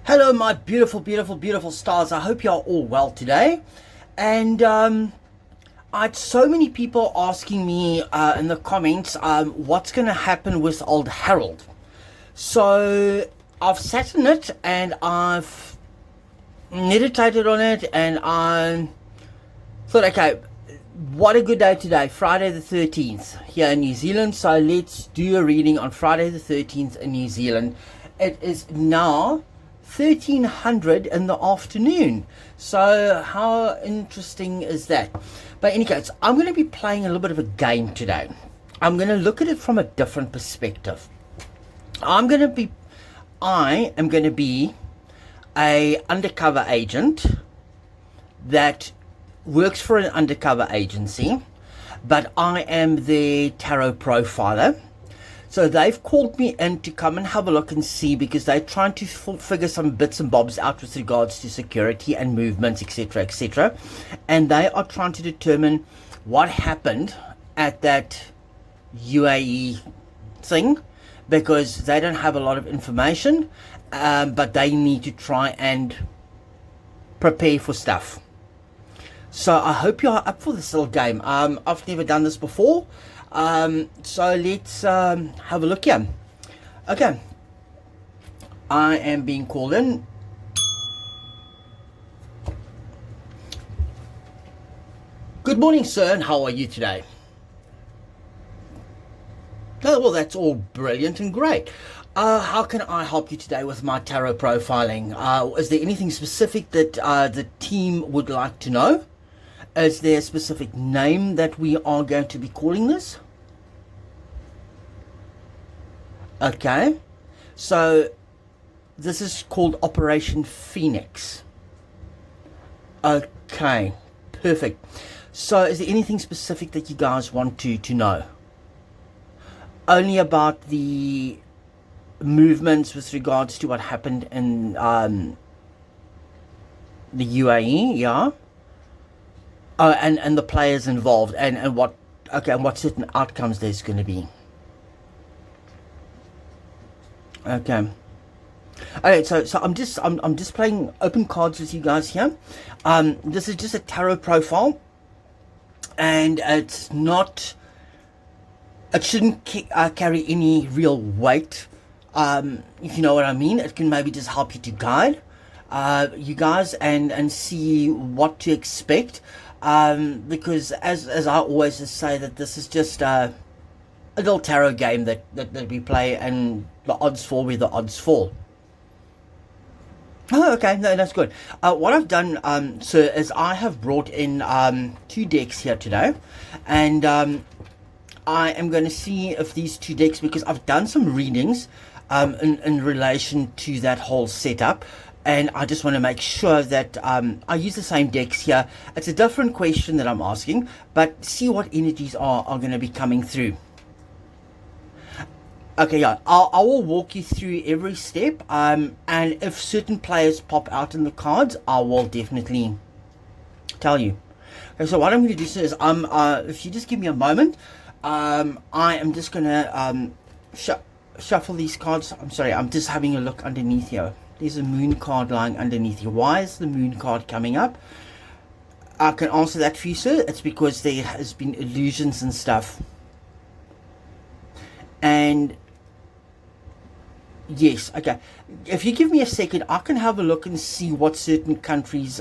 Hello, my beautiful, beautiful, beautiful stars. I hope you are all well today. And I had so many people asking me in the comments what's going to happen with old Harold. So I've sat in it and I've meditated on it, and I thought, okay, what a good day today, Friday the 13th here in New Zealand. So let's do a reading on Friday the 13th in New Zealand. It is now 1300 in the afternoon. So how interesting is that? But in any case, I'm going to be playing a little bit of a game today. I'm going to look at it from a different perspective. I am going to be a undercover agent that works for an undercover agency, but I am the tarot profiler. So they've called me in to come and have a look and see, because they're trying to figure some bits and bobs out with regards to security and movements, etc., etc. And they are trying to determine what happened at that UAE thing, because they don't have a lot of information, but they need to try and prepare for stuff. So I hope you are up for this little game. I've never done this before. So let's have a look here. Okay, I am being called in. Good morning, sir, and how are you today? Oh, well, that's all brilliant and great. How can I help you today with my tarot profiling? Is there anything specific that the team would like to know? Is there a specific name that we are going to be calling this? Okay, so this is called Operation Phoenix. Okay, perfect. So is there anything specific that you guys want to know? Only about the movements with regards to what happened in the UAE, yeah? Oh, and the players involved, and what, okay, and what certain outcomes there's going to be. Okay. Alright, so I'm just playing open cards with you guys here. This is just a tarot profile, and it's not, it shouldn't carry any real weight, if you know what I mean. It can maybe just help you to guide you guys and see what to expect, because as I always just say, that this is just a little tarot game that we play, and the odds fall where the odds fall. Oh, okay, no, that's good. What I've done, sir, is I have brought in 2 decks here today, and I am going to see if these 2 decks, because I've done some readings in relation to that whole setup, and I just want to make sure that I use the same decks here. It's a different question that I'm asking, but see what energies are going to be coming through. Okay, yeah, I will walk you through every step, and if certain players pop out in the cards, I will definitely tell you. Okay, so what I'm going to do is, if you just give me a moment, I am just going to shuffle these cards. I'm sorry, I'm just having a look underneath here. There's a moon card lying underneath here. Why is the moon card coming up? I can answer that for you, sir. It's because there has been illusions and stuff. And yes, okay. If you give me a second, I can have a look and see what certain countries'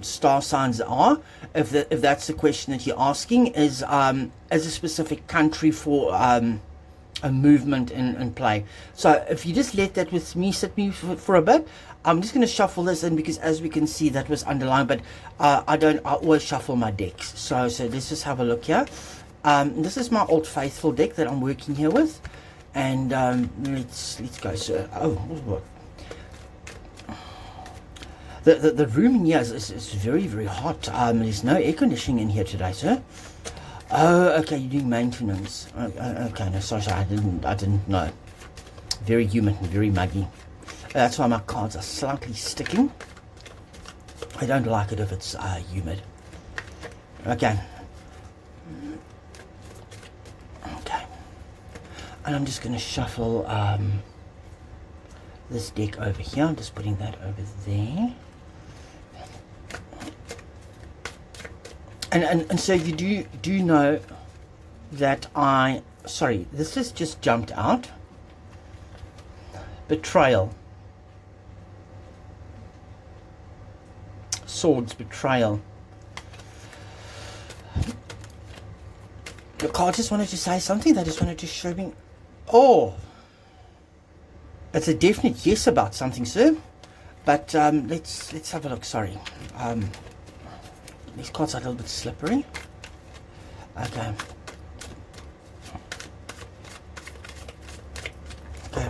star signs are. If that's the question that you're asking, is as a specific country for a movement in play. So if you just let that with me, sit me for a bit. I'm just going to shuffle this in, because as we can see, that was underlined, but I always shuffle my decks. So let's just have a look here. This is my Old Faithful deck that I'm working here with, and let's go, sir. Oh, what? The room in here is very, very hot. There's no air conditioning in here today, sir. Oh, okay, you're doing maintenance. Okay, no, sorry, I didn't know. Very humid and very muggy. That's why my cards are slightly sticking. I don't like it if it's humid. Okay. Okay. And I'm just going to shuffle this deck over here. I'm just putting that over there. And so you do know that sorry, this has just jumped out. Betrayal. Swords, betrayal. The card just wanted to say something. They just wanted to show me. Oh, it's a definite yes about something, sir. But let's have a look. Sorry, these cards are a little bit slippery. Okay. Okay.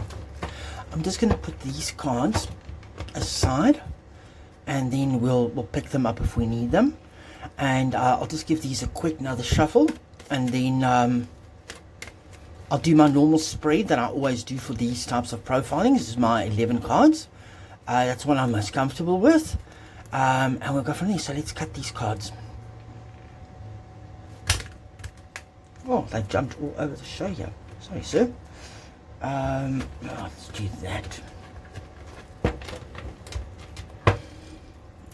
I'm just going to put these cards aside, and then we'll pick them up if we need them. And I'll just give these a quick another shuffle, and then I'll do my normal spread that I always do for these types of profiling. This is my 11 cards. That's what I'm most comfortable with. And we'll go from there. So let's cut these cards. Oh, they jumped all over the show here. Sorry, sir. Let's do that.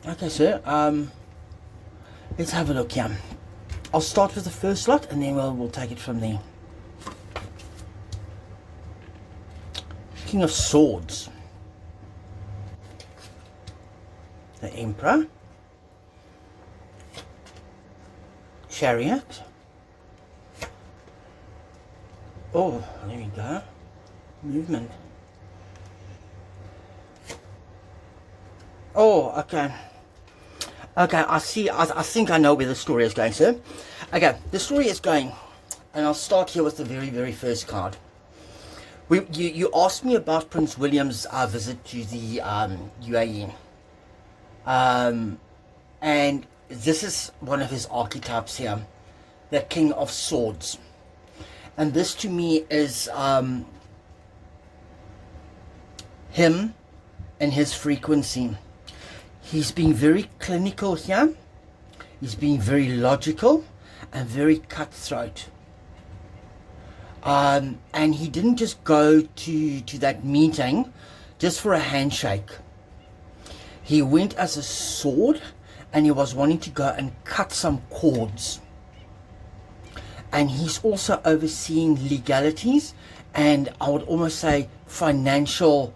Okay, sir. Let's have a look here. I'll start with the first lot, and then we'll take it from there. King of Swords. The Emperor. Chariot. Oh, there we go. Movement. Oh, okay. Okay, I see. I think I know where the story is going, sir. Okay, the story is going, and I'll start here with the very, very first card. You asked me about Prince William's visit to the UAE. And this is one of his archetypes here, the King of Swords. And this to me is him and his frequency. He's being very clinical here. He's being very logical and very cutthroat. And he didn't just go to that meeting just for a handshake. He went as a sword, and he was wanting to go and cut some cords. And he's also overseeing legalities, and I would almost say financial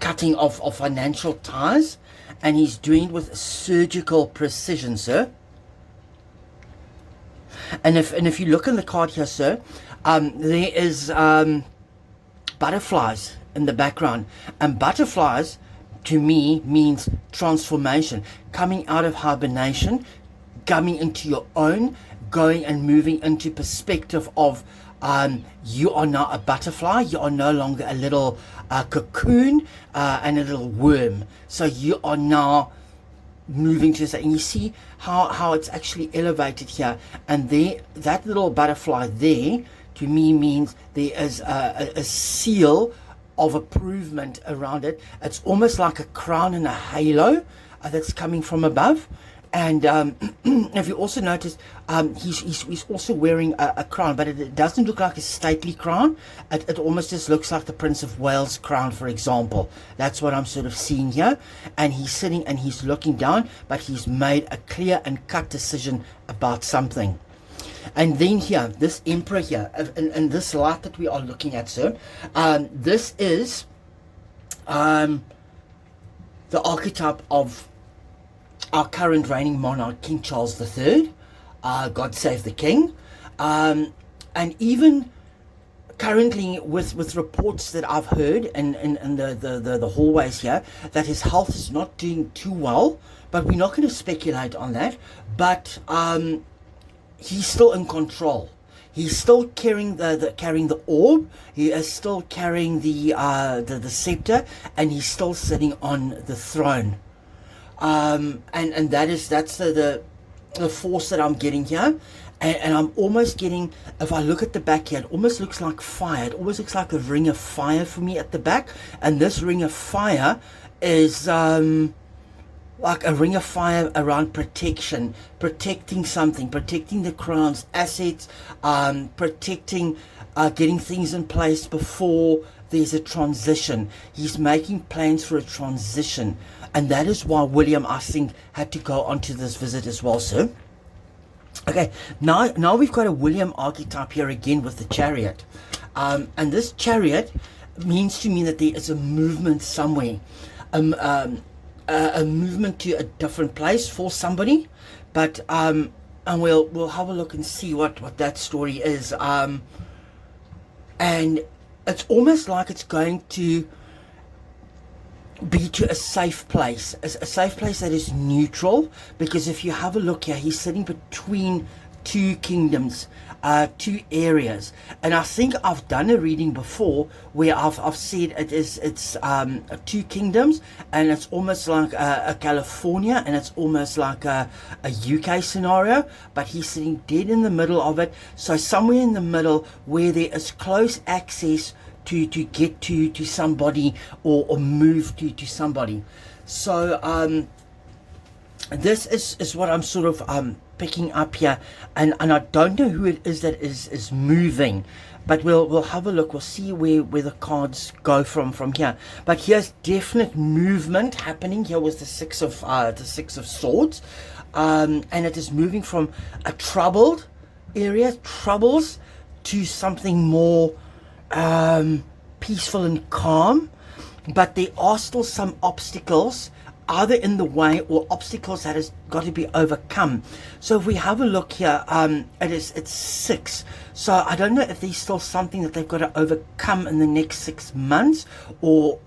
cutting of financial ties, and he's doing it with surgical precision, sir. And if you look in the card here, sir, there is butterflies in the background, and butterflies to me means transformation, coming out of hibernation, coming into your own, going and moving into perspective of you are now a butterfly. You are no longer a little cocoon and a little worm. So you are now moving to this, and you see how it's actually elevated here, and there, that little butterfly there to me means there is a seal of approval around it. It's almost like a crown and a halo that's coming from above. And if you also notice, he's also wearing a crown, but it doesn't look like a stately crown. It almost just looks like the Prince of Wales crown, for example. That's what I'm sort of seeing here. And he's sitting and he's looking down, but he's made a clear and cut decision about something. And then here, this Emperor here, and this light that we are looking at, sir, this is the archetype of our current reigning monarch, King Charles III, God save the King. And even currently with reports that I've heard in the hallways here, that his health is not doing too well, but we're not going to speculate on that. But he's still in control. He's still carrying the orb. He is still carrying the scepter, and he's still sitting on the throne. And that's the force that I'm getting here, and I'm almost getting, if I look at the back here, it almost looks like fire. It almost looks like a ring of fire for me at the back, and this ring of fire is like a ring of fire around protection, protecting something, protecting the crown's assets, protecting, getting things in place before there's a transition. He's making plans for a transition. And that is why William, I think, had to go onto this visit as well, sir. Okay, now we've got a William archetype here again with the Chariot. And this Chariot means to me that there is a movement somewhere. A movement to a different place for somebody. But and we'll have a look and see what that story is. And it's almost like it's going to be to a safe place, a safe place that is neutral, because if you have a look here, he's sitting between two kingdoms, two areas. And I think I've done a reading before where I've said it's two kingdoms, and it's almost like a California, and it's almost like a UK scenario, but he's sitting dead in the middle of it. So somewhere in the middle where there is close access to get to somebody, or move to somebody. So this is what I'm sort of picking up here, and I don't know who it is that is moving, but we'll have a look. We'll see where the cards go from here. But here's definite movement happening here with the Six of Swords, and it is moving from a troubled area, troubles, to something more peaceful and calm. But there are still some obstacles either in the way, or obstacles that has got to be overcome. So if we have a look here, it's 6. So I don't know if there's still something that they've got to overcome in the next 6 months, or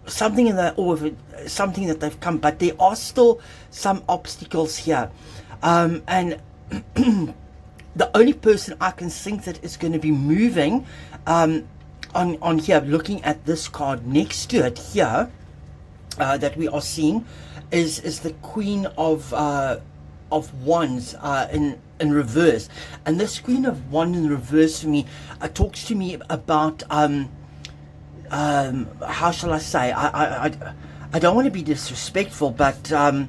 something something that they've come, but there are still some obstacles here. And the only person I can think that is going to be moving on here, looking at this card next to it here, that we are seeing is the Queen of Wands in reverse. And this Queen of Wands in reverse for me talks to me about how shall I say, I don't want to be disrespectful, but the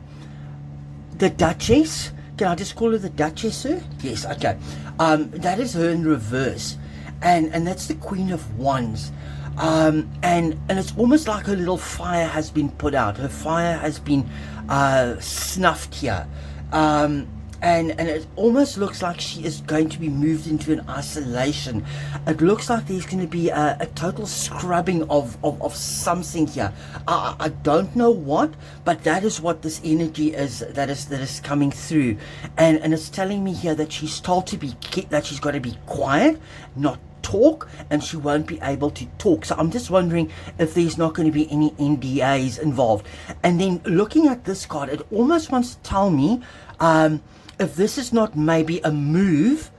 Duchess, can I just call her the Duchess, sir? Yes, okay. That is her in reverse, and that's the Queen of Wands. And it's almost like her little fire has been put out. Her fire has been snuffed here. And it almost looks like she is going to be moved into an isolation. It looks like there's going to be a total scrubbing of something here. I don't know what, but that is what this energy is that is coming through. And it's telling me here that she's told to be, that she's got to be quiet, not talk, and she won't be able to talk. So I'm just wondering if there's not going to be any NDAs involved. And then looking at this card, it almost wants to tell me if this is not maybe a move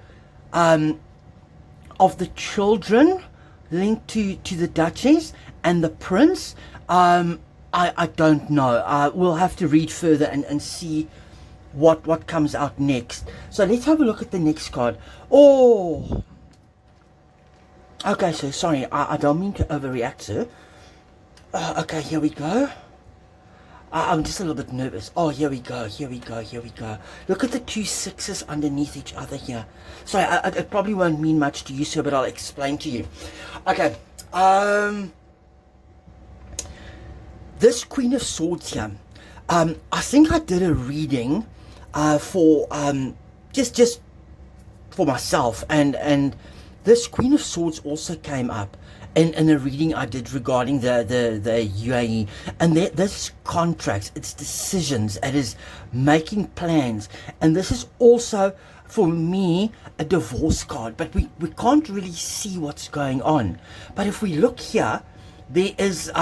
of the children linked to the Duchess and the Prince. I don't know. We'll have to read further and see what comes out next. So let's have a look at the next card. Oh, okay, so sorry, I don't mean to overreact, sir. Okay, here we go. I'm just a little bit nervous. Oh, here we go. Look at the 2 6s underneath each other here. Sorry, it probably won't mean much to you, sir, but I'll explain to you. Okay, this Queen of Swords here, I think I did a reading for just for myself, and this Queen of Swords also came up in a reading I did regarding the UAE. And this contracts, it's decisions, it is making plans. And this is also, for me, a divorce card. But we can't really see what's going on. But if we look here, there is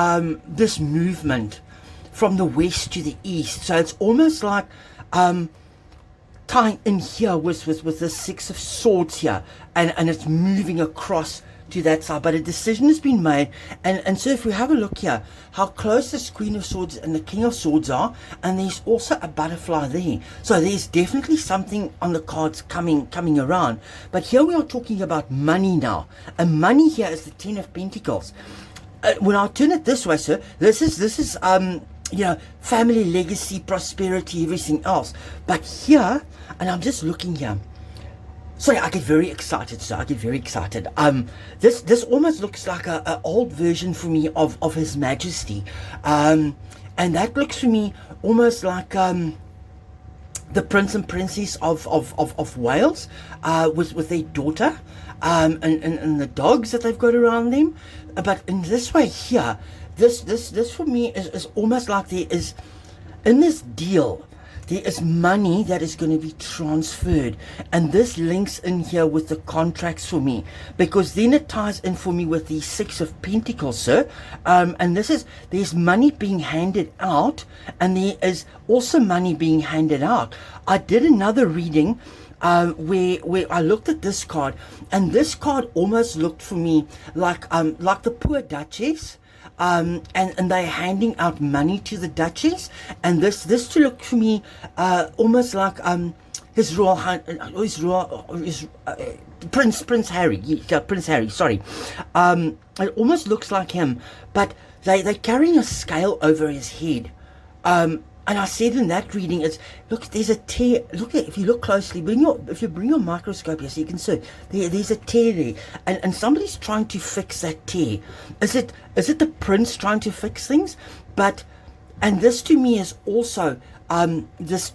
this movement from the west to the east. So it's almost like tying in here with the 6 of Swords here, and it's moving across to that side, but a decision has been made. And so if we have a look here, how close this Queen of Swords and the King of Swords are, and there's also a butterfly there. So there's definitely something on the cards coming around. But here we are talking about money now, and money here is the 10 of Pentacles. When I turn it this way, sir, this is you know, family, legacy, prosperity, everything else. But here, and I'm just looking here, Sorry, I get very excited, sir. I get very excited. This almost looks like a old version for me of His Majesty, and that looks for me almost like the Prince and Princess of Wales, with their daughter, and the dogs that they've got around them. But in this way here, this for me is almost like there is, in this deal, there is money that is going to be transferred, and this links in here with the contracts for me, because then it ties in for me with the Six of Pentacles, sir. And there's money being handed out, and there is also money being handed out. I did another reading where I looked at this card, and this card almost looked for me like the poor Duchess. And they're handing out money to the Duchess, and this to look for me almost like Prince Harry. Yeah, Prince Harry. Sorry, it almost looks like him, but they're carrying a scale over his head. And I said in that reading, look, there's a tear. Look, if you look closely, if you bring your microscope here, so you can see there's a tear there, and somebody's trying to fix that tear. Is it the prince trying to fix things? And this to me is also this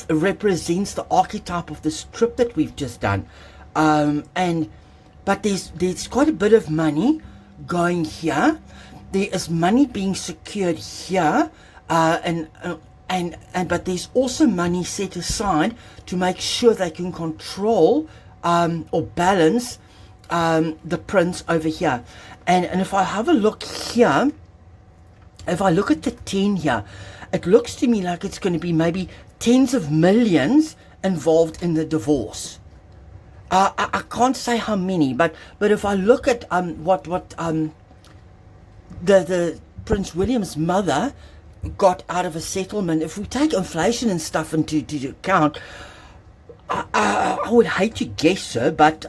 represents the archetype of this trip that we've just done, but there's quite a bit of money going here. There is money being secured here. But there's also money set aside to make sure they can control or balance the prince over here. And if I have a look here, if I look at the 10 here, it looks to me like it's going to be maybe tens of millions involved in the divorce. I can't say how many, but if I look at what the Prince William's mother got out of a settlement, if we take inflation and stuff into account, I would hate to guess, sir, but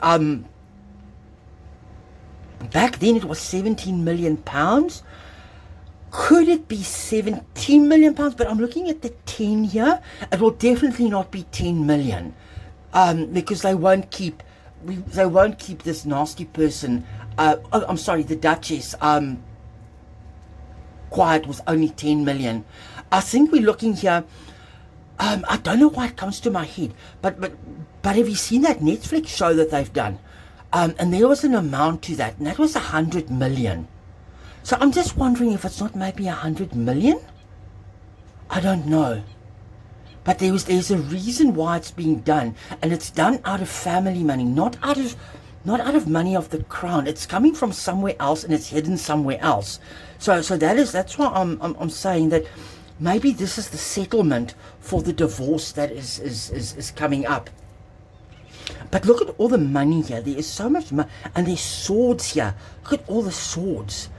back then it was 17 million pounds. Could it be 17 million pounds? But I'm looking at the 10 here. It will definitely not be 10 million, because they won't keep this nasty person. I'm sorry, the Duchess. Quiet with only 10 million. I think we're looking here. I don't know why it comes to my head, but have you seen that Netflix show that they've done? And there was an amount to that, and that was 100 million. So I'm just wondering if it's not maybe 100 million. I don't know, but there's a reason why it's being done, and it's done out of family money, not out of money of the crown. It's coming from somewhere else, and it's hidden somewhere else. So that's why I'm saying that maybe this is the settlement for the divorce that is coming up. But look at all the money here. There is so much money, and there's swords here. Look at all the swords,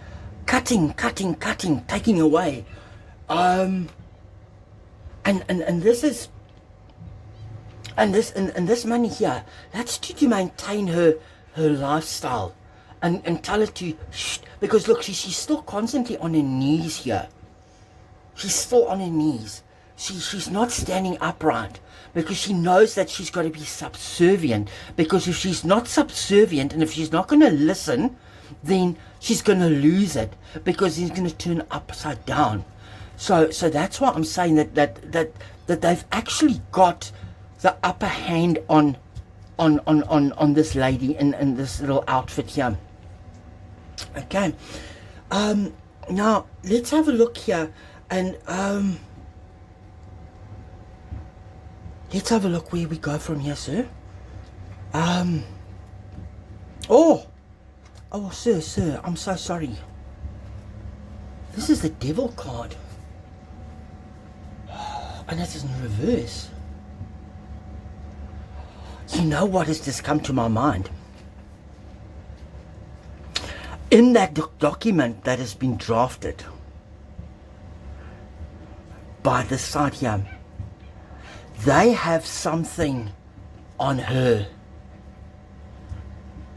cutting, taking away, and this is. And this money here, that's to maintain her lifestyle, and tell her to shh, because look, she's still constantly on her knees here. She's still on her knees. She's not standing upright, because she knows that she's got to be subservient. Because if she's not subservient, and if she's not going to listen, then she's going to lose it, because it's going to turn upside down. So that's why I'm saying that they've actually got the upper hand on this lady in this little outfit here. Okay, now let's have a look here, and let's have a look where we go from here, sir. Oh, sir, I'm so sorry. This is the Devil card, and it is in reverse. You know what has just come to my mind? In that document that has been drafted by this side here, they have something on her.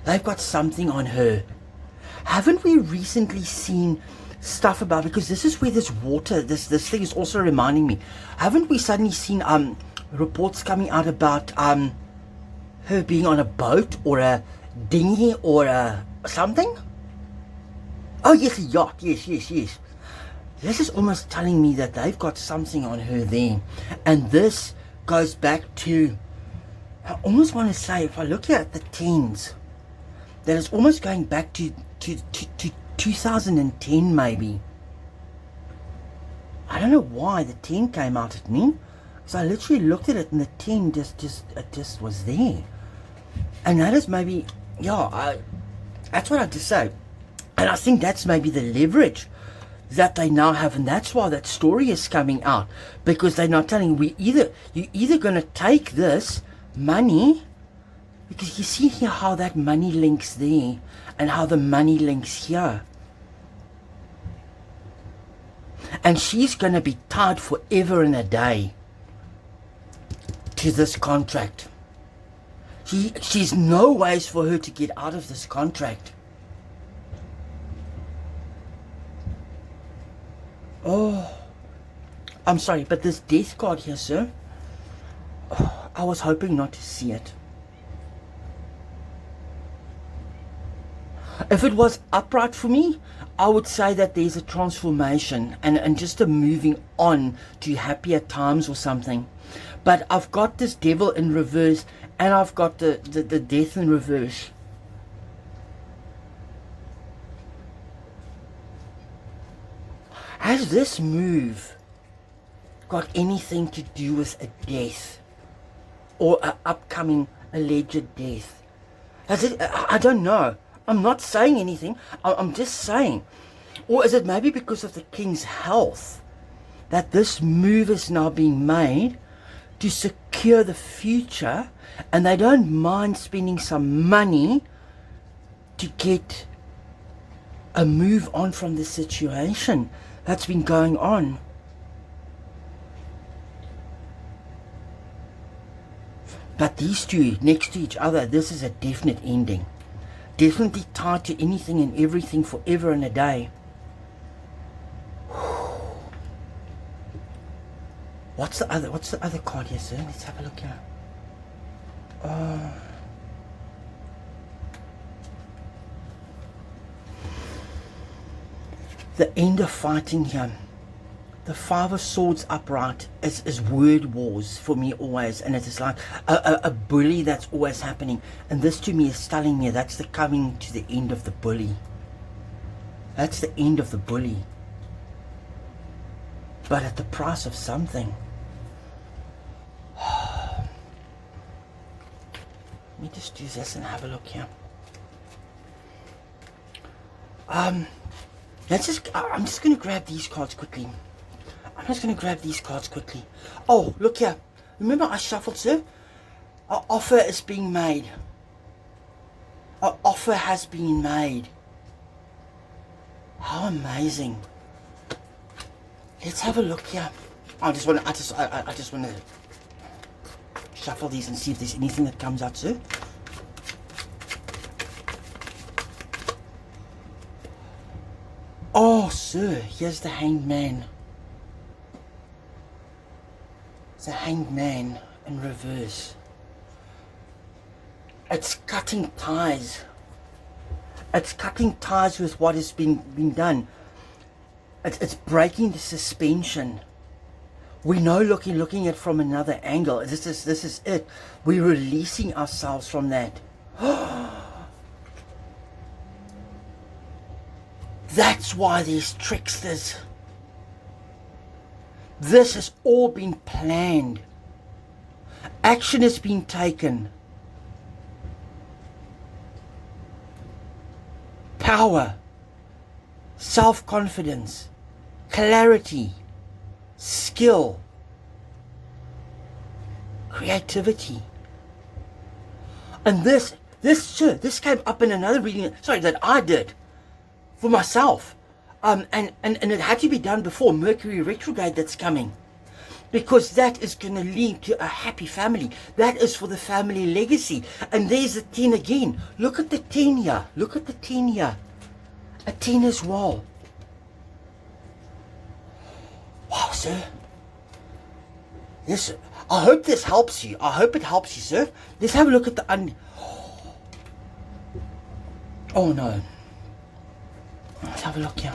They've got something on her. Haven't we recently seen stuff about, because this is where this water, this thing is also reminding me, haven't we suddenly seen reports coming out about her being on a boat or a dinghy or a something. Oh yes, a yacht. Yes. This is almost telling me that they've got something on her there. And this goes back to, I almost want to say, if I look at the tens, that it's almost going back to 2010 maybe. I don't know why the 10 came out at me. So I literally looked at it and the 10 just was there. And that is maybe, that's what I just say. And I think that's maybe the leverage that they now have, and that's why that story is coming out, because they're not telling you're either going to take this money, because you see here how that money links there and how the money links here, and she's going to be tied forever and a day to this contract. She's no ways for her to get out of this contract. Oh, I'm sorry, but this death card here, sir, I was hoping not to see it. If it was upright for me, I would say that there's a transformation and just a moving on to happier times or something. But I've got this devil in reverse and I've got the death in reverse. Has this move got anything to do with a death or an upcoming alleged death? Has it? I don't know. I'm not saying anything. I'm just saying. Or is it maybe because of the king's health that this move is now being made to secure the future, and they don't mind spending some money to get a move on from the situation that's been going on? But these two next to each other, this is a definite ending. Definitely tied to anything and everything forever and a day. What's the other card here, sir? Let's have a look here. The end of fighting here. The Five of Swords upright is word wars for me always, and it is like a bully that's always happening. And this to me is telling me that's the coming to the end of the bully. That's the end of the bully. But at the price of something. Let me just do this and have a look here. I'm just going to grab these cards quickly. Oh, look here. Remember I shuffled, sir? An offer is being made. An offer has been made. How amazing. Let's have a look here. I just want to shuffle these and see if there's anything that comes out, sir. Oh, sir, here's the Hanged Man. The Hanged Man in reverse. It's cutting ties. It's cutting ties with what has been done. It's breaking the suspension. We know looking at from another angle. This is it. We're releasing ourselves from that. That's why there's tricksters. This has all been planned. Action has been taken. Power, self-confidence, clarity, skill, creativity. And this came up in another reading, that I did for myself. And it had to be done before Mercury Retrograde that's coming. Because that is going to lead to a happy family. That is for the family legacy. And there's the 10 again. Look at the 10 here. Look at the 10 here. A 10 as well. Wow, sir. This, I hope this helps you. I hope it helps you, sir. Let's have a look at the oh no. Let's have a look here.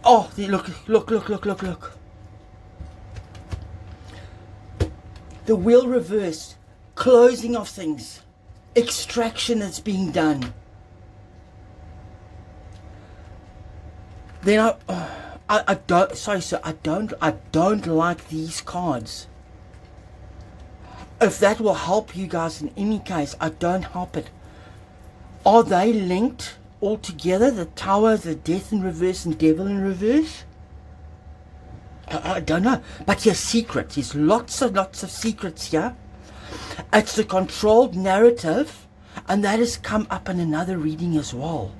Oh, look. The wheel reversed. Closing of things. Extraction that's being done. Then I don't, sorry sir, I don't like these cards. If that will help you guys in any case, I don't help it. Are they linked all together? The Tower, the Death in reverse and Devil in reverse? I don't know. But here's secrets. There's lots of secrets here. It's the controlled narrative, and that has come up in another reading as well.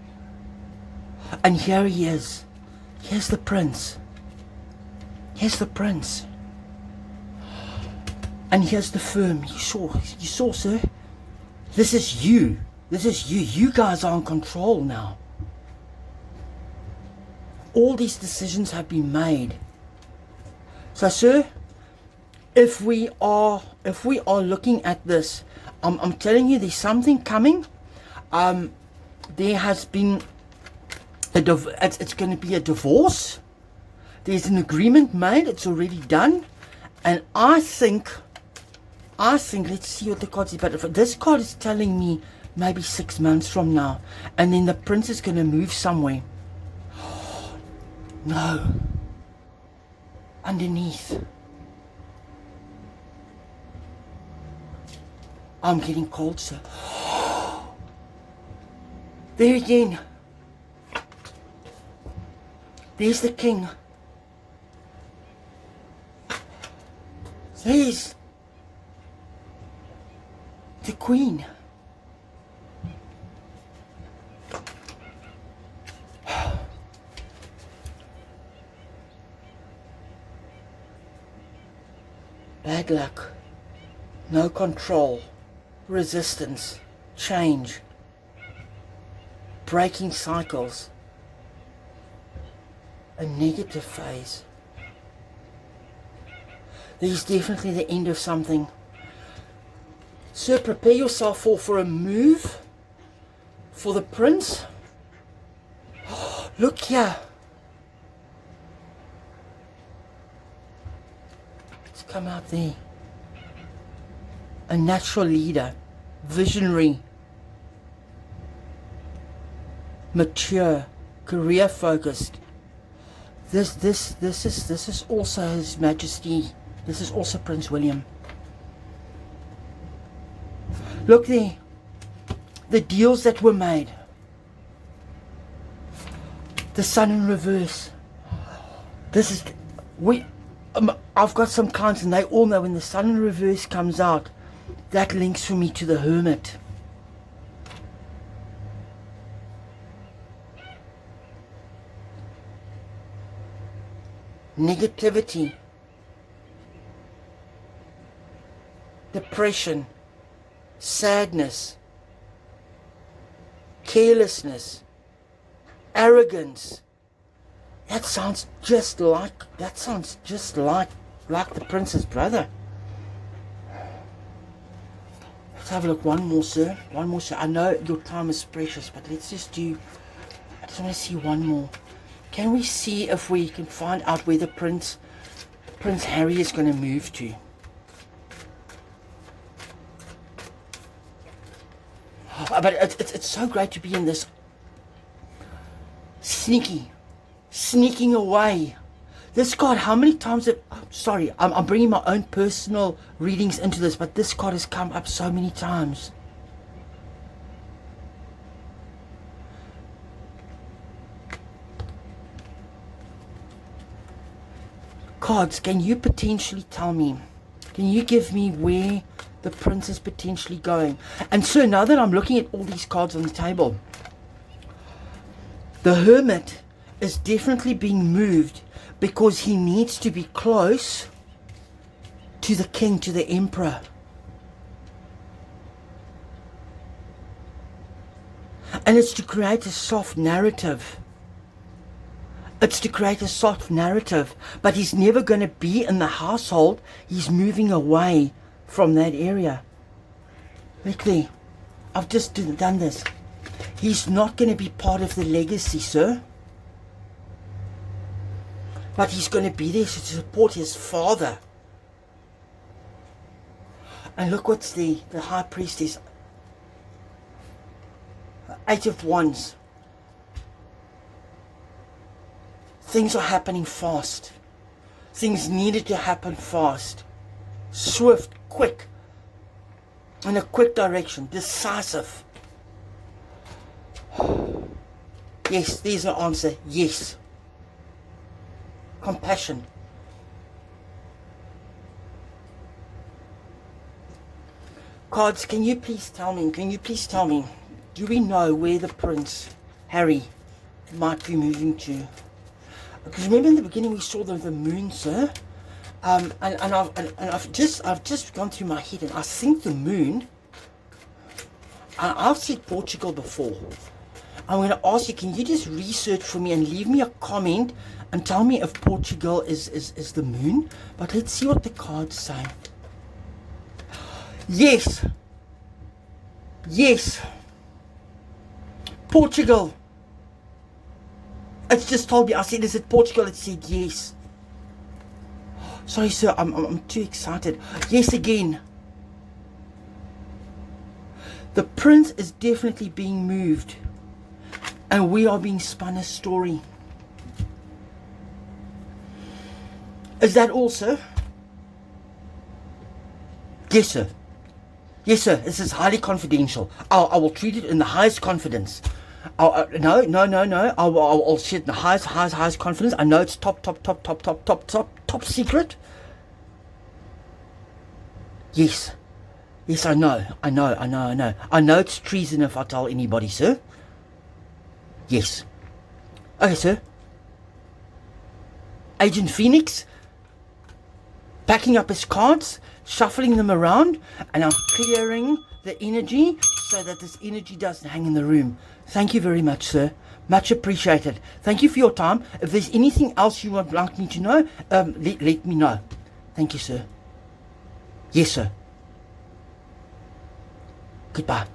And here he is. Here's the prince. Here's the prince. And here's the firm. You saw, sir? This is you. This is you. You guys are in control now. All these decisions have been made. So, sir, if we are looking at this, I'm telling you, there's something coming. There has been it's going to be a divorce. There's an agreement made. It's already done, and I think. Let's see what the card is. But this card is telling me maybe 6 months from now, and then the prince is going to move somewhere. No. Underneath. I'm getting cold, sir. There again. There's the king. There's the queen. Bad luck. No control. Resistance. Change. Breaking cycles. A negative phase. There's definitely the end of something. Sir, prepare yourself for a move for the prince. Oh, look here. It's come out there. A natural leader, visionary, mature, career focused. This is also His Majesty. This is also Prince William. Look there. The deals that were made. The sun in reverse. This is I've got some clients and they all know when the sun in reverse comes out, that links for me to the Hermit. Negativity, depression, sadness, carelessness, arrogance. That sounds just like the prince's brother. Let's have a look. One more, sir. I know your time is precious, but let's just do. I just want to see one more. Can we see if we can find out where the Prince Harry is going to move to? But it's so great to be in this sneaking away. This card, how many times sorry, I'm bringing my own personal readings into this, but this card has come up so many times. Cards, can you potentially tell me, can you give me where the prince is potentially going? And so now that I'm looking at all these cards on the table, the Hermit is definitely being moved because he needs to be close to the king, to the emperor. And it's to create a soft narrative. It's to create a soft narrative, but he's never going to be in the household. He's moving away from that area. Look there. I've just done this. He's not going to be part of the legacy, sir. But he's going to be there to support his father. And look what's the High Priestess. Eight of Wands. Things are happening fast. Things needed to happen fast. Swift, quick. In a quick direction. Decisive. Yes, there's the answer. Yes. Compassion. Cards, can you please tell me, do we know where the Prince, Harry, might be moving to? Because remember in the beginning we saw the moon, sir? And I've just gone through my head, and I think the moon, I've said Portugal before. I'm going to ask you, can you just research for me and leave me a comment and tell me if Portugal is the moon? But let's see what the cards say. Yes. Yes. Portugal. It's just told me. I said, is it Portugal? It said yes. Sorry, sir. I'm too excited. Yes, again. The Prince is definitely being moved. And we are being spun a story. Is that all, sir? Yes, sir. Yes, sir. This is highly confidential. I will treat it in the highest confidence. No. I'll share it in the highest confidence. I know it's top secret. Yes. Yes, I know. I know it's treason if I tell anybody, sir. Yes. Okay, sir. Agent Phoenix, packing up his cards, shuffling them around, and I'm clearing the energy so that this energy doesn't hang in the room. Thank you very much, sir. Much appreciated. Thank you for your time. If there's anything else you would like me to know, let me know. Thank you, sir. Yes, sir. Goodbye.